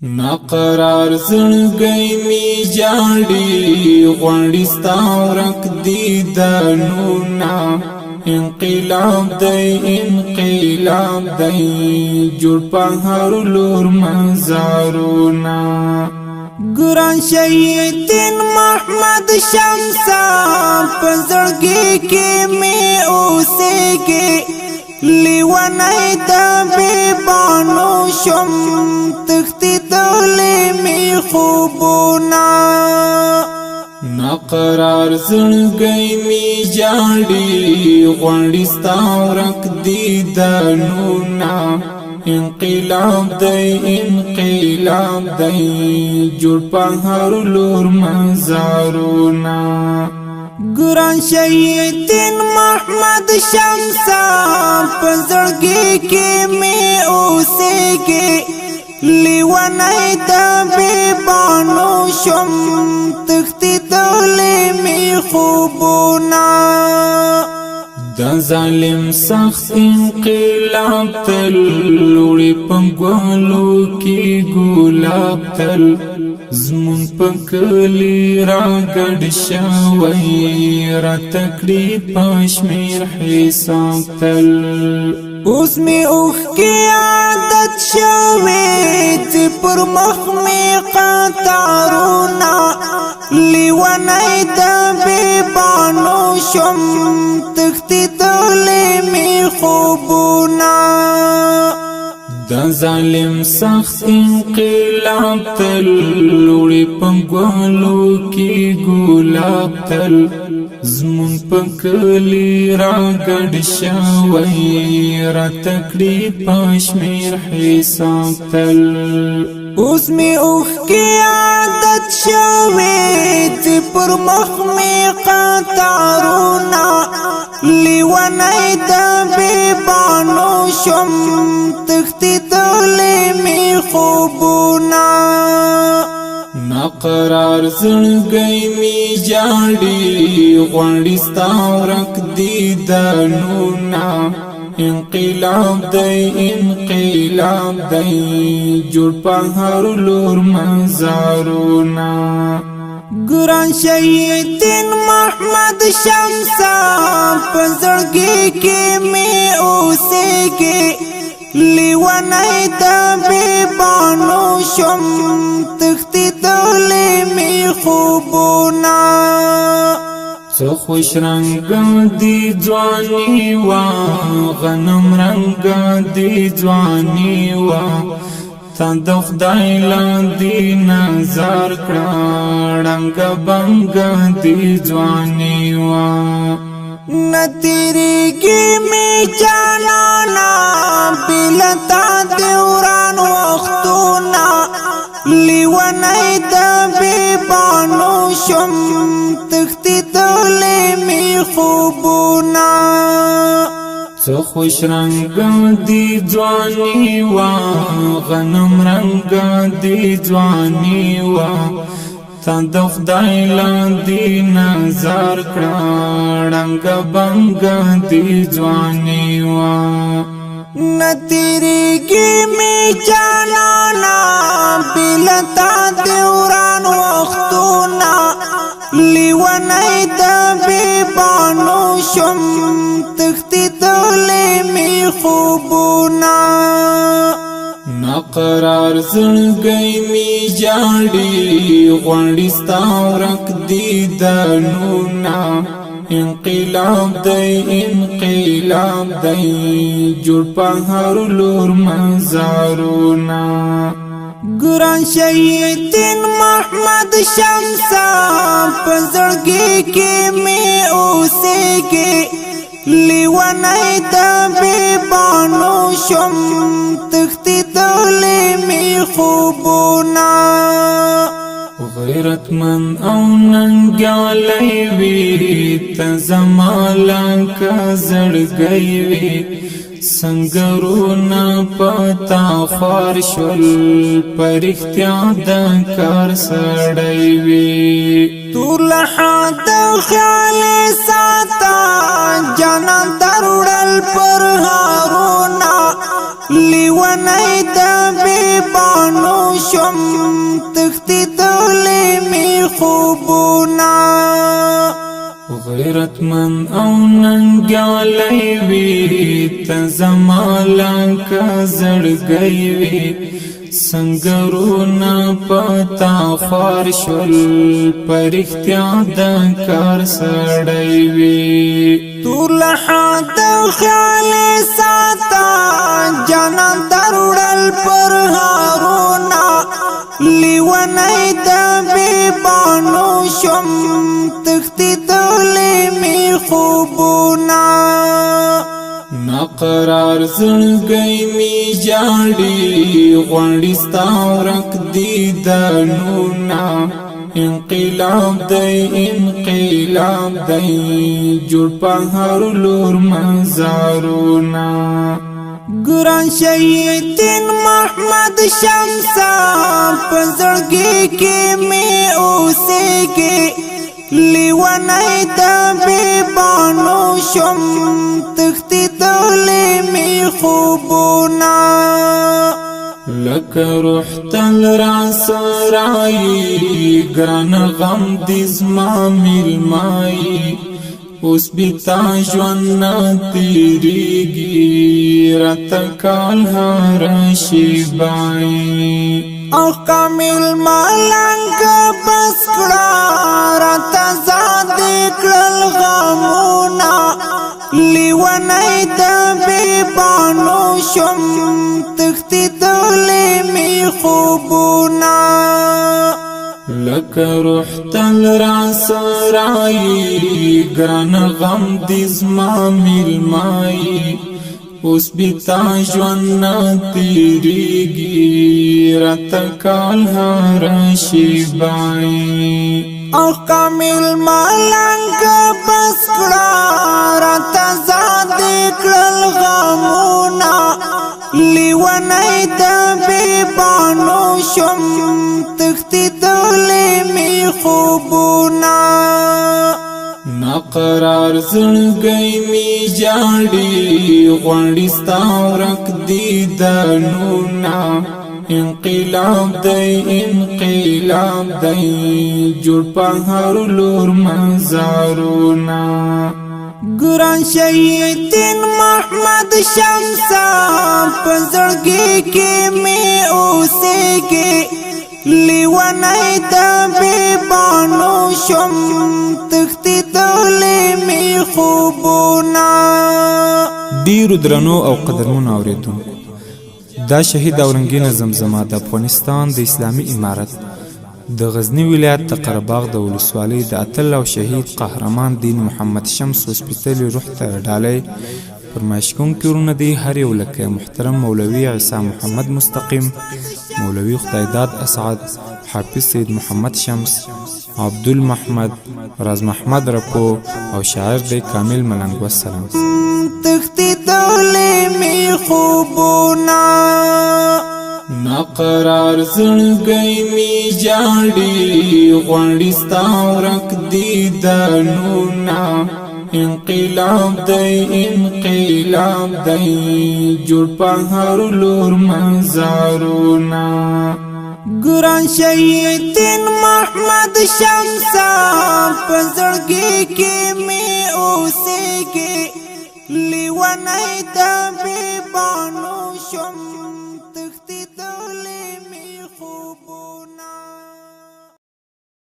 ناقرار زړګی می جاړي غونډي ستا ورک دي دانونا انقلاب دی جوړ په هر لور مزارونا ګران شهید محمد شمسا پزړګي کې می اوسېږي لیوانای د بیبانو شم تختی دولې می خوبونا ناقرار زړګی می جاړي غونډي ستا ورک دي دانونا انقلاب دی جوړ په هر لور مزارونا ګران شهید محمد شمسا پزړګي کې می اوسېږي لیوانای د بیبانو شم تختی دولې می خوبونا دا ظالم سخت انقلاب تل لوړي پنګولو کې ګلاب تل زمون پکلی را ګډ شوی را تکړی پښمیر حساب تل اوس می اوخ کې عادت شوی چې پر مخ می قطارونا لیوانای د بیبانو شم تختی دولې می خوبونا دا ظالم سخت انقلاب تل لوړي پنګولو کې ګلاب تل زمون پکلی را ګډ شوی را تکړی پښمیر حساب تل اوس می اوخ کې عادت شوی چې پر مخ می قطارونا لیوانای د بیبانو شم تختی دولې می خوبونا ناقرار زړګی می جاړي غونډي ستا ورک دي دانونا انقلاب دی جوړ په هر لور مزارونا ګران شهید محمد شمسا پزړګي کې می اوسېږي لیوانای د بیبانو شم تختی دولې می خوبونا څو خوش رنگ دی ځواني وا غنم رنگ دی ځواني وا تا د خدای لاندې نظر کړه رنگ بنګ دی ځواني وا نتیریږي می جانانا بلتا دوران وختونا لیوانای د بیبانو شم تختی دولې می خوبونا څو خوش رنگ دی ځواني وا غنم رنگ دی ځواني وا تا د خدای لاندې نظر کړه رنگ بنګ دی ځواني وا نتیریږي می جانانا بلتا دوران وختونا لیوانای د بیبانو شم تختی دولې می خوبونا ناقرار زړګی می جاړي غونډي ستا ورک دي دانونا انقلاب دی جوړ په هر لور مزارونا ګران شهید محمد شمسا پزړګي کې می اوسېږي لیوانای د بیبانو شم تختی دولې می خوبونا غیرتمن او ننګیالی وی ته زما لکه زړګی وی سنگرونا پتا خوار شول پرختیا د کار سړی وی طول حد خیال ساتا جانا دروړل پر هارونا لیونی دا بیبانو شم تختی دولی می خوبونا غیرت من او ننګالی وی ته زما لکه زړګی وی سنگرونا پتا خوار شول پرختیا د کار سړی وی طول حد خیال ساتا جانا دروڑل پر هارونا لیونی دا بیبانو شم تختی دولی می خوبونا ناقرار زړګی می جاړي غونډي ستا ورک دي دنونا انقلاب دی انقلاب دی جوړ په هر لور مزارونا ګران شهیدین محمد شمسا پزړګي کې می اوسېږي لیونی دا بیبانو شم تختی دولی می خوبونا لکه روح تل را سرائی گران غم دیزما ملمائی اوس بیتا ژوندنا تیریږي راته کال هر شیبای او کامل ملنګ بس کړه راته زاد کړل غمونا لیونی دا بیبانو شم تختی دولی می خوبونا لکه روح تل را سرائی گران غم دیزما ملمائی اوس بیتا ژوندنا تیریږي راته کال هر شیبای او کامل ملنګ بس کړه راته زاد کړل غمونا لیونی دا بیبانو شم تختی دولی می خوبونا ناقرار زړګی می جاړي غونډي ستا ورک دي دنونا انقلاب دی انقلاب دی جوړ په هر لور مزارونا ګران شهیدین محمد شمسا پزړګي کې می اوسېږي لیونی دا بیبانو شم تختی دولی می خوبونا ډیرو درنو او قدرمنو اوریدونکو دا شهید اورنګین زمزمه د افغانستان د اسلامي امارت د غزنی ولایت د قرهباغ د ولسوالۍ د اتل او شهید قهرمان دین محمد شمس هوسپیټل روح ته ډالۍ فرمایش کوونکي ورونه دي هر یو لکه محترم مولوي عیسی محمد مستقیم مولوي خدایداد اسعد حافظ سید محمد شمس عبدالمحمد راز محمد رپو او شاعر دی کامل ملنګ والسلام تختی دولی می خوبونا ناقرار زړګی می جاړي غونډي ستا ورک دي دنونا انقلاب دی انقلاب دی جوړ په هر لور مزارونا ګران شهیدین محمد شمسا پزړګي کې می اوسېږي لیونی دا بیبانو شم